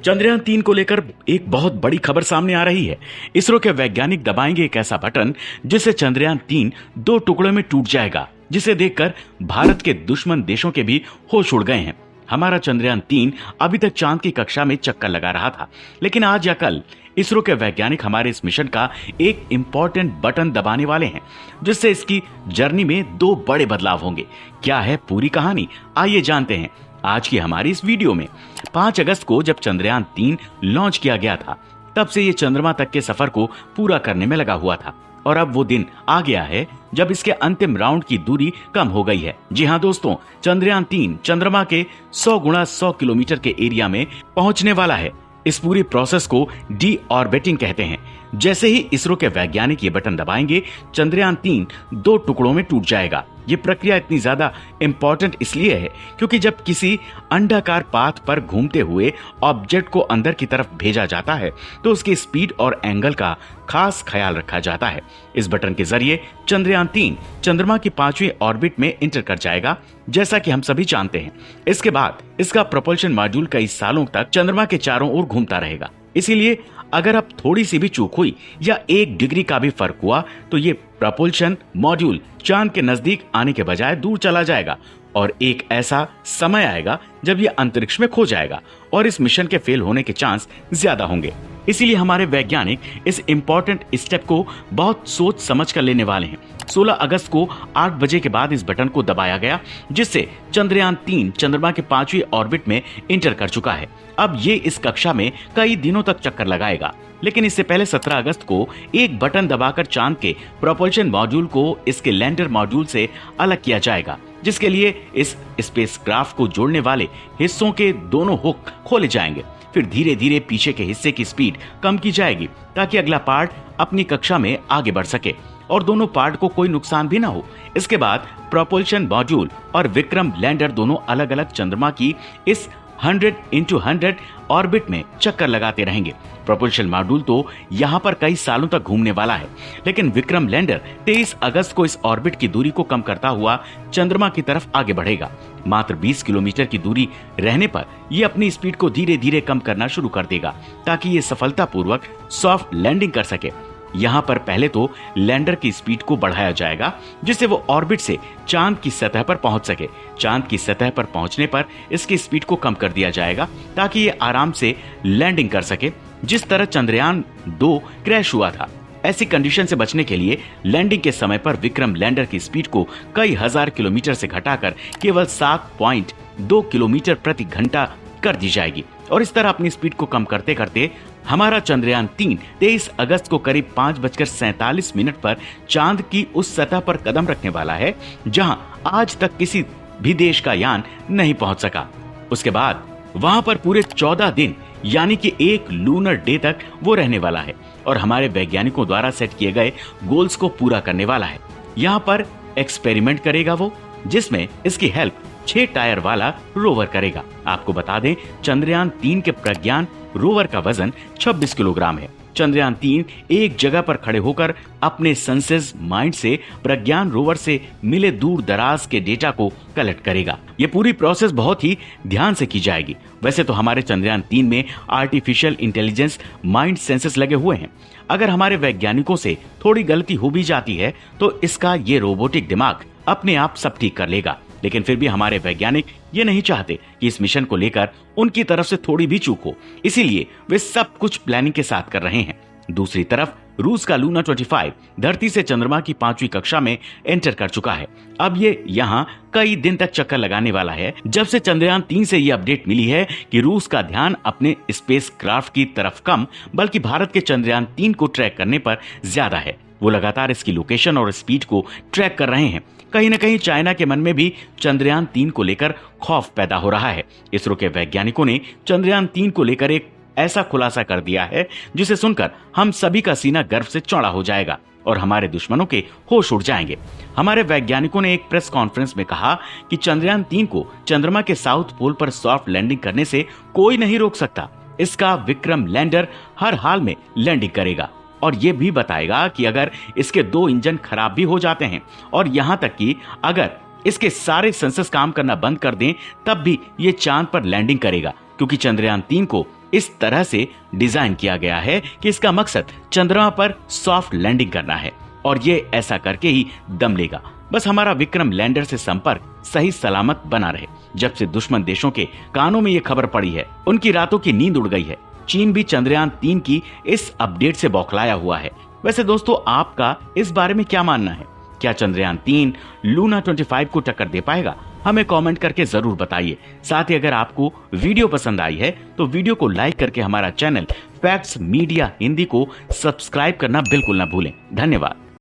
चंद्रयान 3 को लेकर एक बहुत बड़ी खबर सामने आ रही है। इसरो के वैज्ञानिक दबाएंगे एक ऐसा बटन जिससे चंद्रयान 3 दो टुकड़ों में टूट जाएगा, जिसे देखकर भारत के दुश्मन देशों के भी होश उड़ गए हैं। हमारा चंद्रयान 3 अभी तक चांद की कक्षा में चक्कर लगा रहा था, लेकिन आज या कल इसरो के वैज्ञानिक हमारे इस मिशन का एक इंपॉर्टेंट बटन दबाने वाले हैं, जिससे इसकी जर्नी में दो बड़े बदलाव होंगे। क्या है पूरी कहानी, आइए जानते हैं आज की हमारी इस वीडियो में। 5 अगस्त को जब चंद्रयान 3 लॉन्च किया गया था, तब से ये चंद्रमा तक के सफर को पूरा करने में लगा हुआ था, और अब वो दिन आ गया है जब इसके अंतिम राउंड की दूरी कम हो गई है। जी हाँ दोस्तों, चंद्रयान 3 चंद्रमा के 100 गुणा 100 किलोमीटर के एरिया में पहुंचने वाला है। इस पूरी प्रोसेस को डी ऑर्बिटिंग कहते हैं। जैसे ही इसरो के वैज्ञानिक ये बटन दबाएंगे, चंद्रयान 3 दो टुकड़ों में टूट जाएगा। ये प्रक्रिया इतनी ज्यादा इंपॉर्टेंट इसलिए है क्योंकि जब किसी अंडाकार पाथ पर घूमते हुए ऑब्जेक्ट को अंदर की तरफ भेजा जाता है तो उसकी स्पीड और एंगल का खास ख्याल रखा जाता है। इस बटन के जरिए चंद्रयान 3 चंद्रमा की 5वीं ऑर्बिट में इंटर कर जाएगा, जैसा कि हम सभी जानते हैं। इसके बाद इसका प्रोपल्शन मॉड्यूल कई सालों तक चंद्रमा के चारों ओर घूमता रहेगा। इसीलिए अगर अब थोड़ी सी भी चूक हुई या 1 डिग्री का भी फर्क हुआ तो ये प्रपोल्शन मॉड्यूल चांद के नजदीक आने के बजाय दूर चला जाएगा, और एक ऐसा समय आएगा जब ये अंतरिक्ष में खो जाएगा और इस मिशन के फेल होने के चांस ज्यादा होंगे। इसीलिए हमारे वैज्ञानिक इस इंपॉर्टेंट स्टेप को बहुत सोच समझ कर लेने वाले हैं। 16 अगस्त को 8 बजे के बाद इस बटन को दबाया गया, जिससे चंद्रयान 3 चंद्रमा के 5वीं ऑर्बिट में इंटर कर चुका है। अब ये इस कक्षा में कई दिनों तक चक्कर लगाएगा, लेकिन इससे पहले 17 अगस्त को एक बटन दबाकर चांद के प्रोपल्शन मॉड्यूल को इसके लैंडर मॉड्यूल से अलग किया जाएगा, जिसके लिए इस स्पेसक्राफ्ट को जोड़ने वाले हिस्सों के दोनों हुक खोले जाएंगे। फिर धीरे धीरे पीछे के हिस्से की स्पीड कम की जाएगी ताकि अगला पार्ट अपनी कक्षा में आगे बढ़ सके और दोनों पार्ट को कोई नुकसान भी ना हो। इसके बाद प्रोपल्शन मॉड्यूल और विक्रम लैंडर दोनों अलग अलग चंद्रमा की इस 100x100 ऑर्बिट में चक्कर लगाते रहेंगे। प्रोपल्शन मॉड्यूल तो यहाँ पर कई सालों तक घूमने वाला है, लेकिन विक्रम लैंडर 23 अगस्त को इस ऑर्बिट की दूरी को कम करता हुआ चंद्रमा की तरफ आगे बढ़ेगा। मात्र 20 किलोमीटर की दूरी रहने पर यह अपनी स्पीड को धीरे धीरे कम करना शुरू कर देगा ताकि ये सफलतापूर्वक सॉफ्ट लैंडिंग कर सके। यहाँ पर पहले तो लैंडर की स्पीड को बढ़ाया जाएगा, जिससे वो ऑर्बिट से चांद की सतह पर पहुंच सके। चांद की सतह पर पहुंचने पर इसकी स्पीड को कम कर दिया जाएगा ताकि ये आराम से लैंडिंग कर सके। जिस तरह चंद्रयान 2 क्रैश हुआ था, ऐसी कंडीशन से बचने के लिए लैंडिंग के समय पर विक्रम लैंडर की स्पीड को कई हजार किलोमीटर से घटाकर केवल 7.2 किलोमीटर प्रति घंटा कर दी जाएगी, और इस तरह अपनी स्पीड को कम करते करते हमारा चंद्रयान 3 23 अगस्त को करीब 5:47 पर चांद की उस सतह पर कदम रखने वाला है जहां आज तक किसी भी देश का यान नहीं पहुंच सका। उसके बाद वहां पर पूरे 14 दिन यानी कि एक लूनर डे तक वो रहने वाला है और हमारे वैज्ञानिकों द्वारा सेट किए गए गोल्स को पूरा करने वाला है। यहाँ पर एक्सपेरिमेंट करेगा वो, जिसमें इसकी हेल्प 6 टायर वाला रोवर करेगा। आपको बता दें, चंद्रयान 3 के प्रज्ञान रोवर का वजन 26 किलोग्राम है। चंद्रयान 3 एक जगह पर खड़े होकर अपने सेंसेस माइंड से प्रज्ञान रोवर से मिले दूर दराज के डेटा को कलेक्ट करेगा। ये पूरी प्रोसेस बहुत ही ध्यान से की जाएगी। वैसे तो हमारे चंद्रयान 3 में आर्टिफिशियल इंटेलिजेंस माइंड सेंसेस लगे हुए हैं। अगर हमारे वैज्ञानिकों से थोड़ी गलती हो भी जाती है तो इसका ये रोबोटिक दिमाग अपने आप सब ठीक कर लेगा। लेकिन फिर भी हमारे वैज्ञानिक ये नहीं चाहते कि इस मिशन को लेकर उनकी तरफ से थोड़ी भी चूक हो, इसीलिए वे सब कुछ प्लानिंग के साथ कर रहे हैं। दूसरी तरफ रूस का लूना 25 धरती से चंद्रमा की 5वीं कक्षा में एंटर कर चुका है। अब ये यहाँ कई दिन तक चक्कर लगाने वाला है। जब से चंद्रयान 3 से ये अपडेट मिली है कि रूस का ध्यान अपने स्पेस क्राफ्ट की तरफ कम बल्कि भारत के चंद्रयान 3 को ट्रैक करने पर ज्यादा है। वो लगातार इसकी लोकेशन और स्पीड को ट्रैक कर रहे हैं। कहीं न कहीं चाइना के मन में भी चंद्रयान 3 को लेकर खौफ पैदा हो रहा है। इसरो के वैज्ञानिकों ने चंद्रयान 3 को लेकर एक ऐसा खुलासा कर दिया है जिसे सुनकर हम सभी का सीना गर्व से चौड़ा हो जाएगा और हमारे दुश्मनों के होश उड़ जाएंगे। हमारे वैज्ञानिकों ने एक प्रेस कॉन्फ्रेंस में कहा कि चंद्रयान 3 को चंद्रमा के साउथ पोल पर सॉफ्ट लैंडिंग करने से कोई नहीं रोक सकता। इसका विक्रम लैंडर हर हाल में लैंडिंग करेगा और ये भी बताएगा कि अगर इसके 2 इंजन खराब भी हो जाते हैं और यहाँ तक कि अगर इसके सारे सेंसर्स काम करना बंद कर दें, तब भी ये चांद पर लैंडिंग करेगा, क्योंकि चंद्रयान 3 को इस तरह से डिजाइन किया गया है कि इसका मकसद चंद्रमा पर सॉफ्ट लैंडिंग करना है और ये ऐसा करके ही दम लेगा। बस हमारा विक्रम लैंडर से संपर्क सही सलामत बना रहे। जब से दुश्मन देशों के कानों में ये खबर पड़ी है, उनकी रातों की नींद उड़ गई है। चीन भी चंद्रयान 3 की इस अपडेट से बौखलाया हुआ है। वैसे दोस्तों, आपका इस बारे में क्या मानना है? क्या चंद्रयान 3 लूना 25 को टक्कर दे पाएगा? हमें कमेंट करके जरूर बताइए। साथ ही अगर आपको वीडियो पसंद आई है तो वीडियो को लाइक करके हमारा चैनल फैक्ट्स मीडिया हिंदी को सब्सक्राइब करना बिल्कुल ना भूलें। धन्यवाद।